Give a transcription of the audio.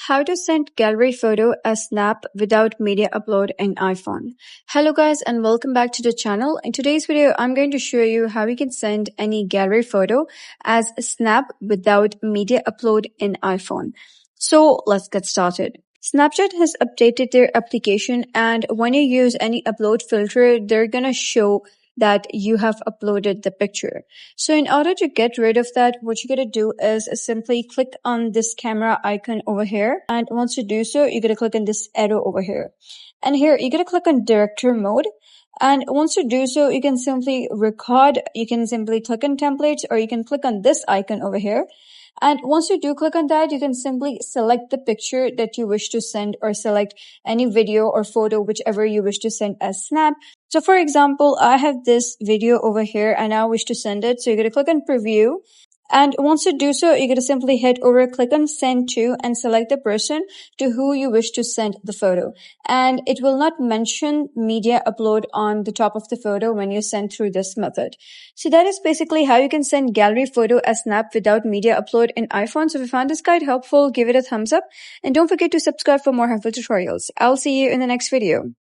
How to send gallery photo as snap without media upload in iPhone. Hello guys and welcome back to the channel. In today's video, I'm going to show you how you can send any gallery photo as snap without media upload in iPhone. So let's get started. Snapchat has updated their application, and when you use any upload filter, they're gonna show that you have uploaded the picture. So in order to get rid of that, what you're going to do is simply click on this camera icon over here. And once you do so, you're going to click on this arrow over here. And here, you're going to click on director mode. And once you do so, you can simply record. You can simply click on templates, or you can click on this icon over here. And once you do click on that, you can simply select the picture that you wish to send, or select any video or photo, whichever you wish to send as snap. So for example, I have this video over here and I wish to send it. So you're going to click on preview. And once you do so, you're going to simply head over, click on send to, and select the person to who you wish to send the photo. And it will not mention media upload on the top of the photo when you send through this method. So that is basically how you can send gallery photo as snap without media upload in iPhone. So if you found this guide helpful, give it a thumbs up. And don't forget to subscribe for more helpful tutorials. I'll see you in the next video.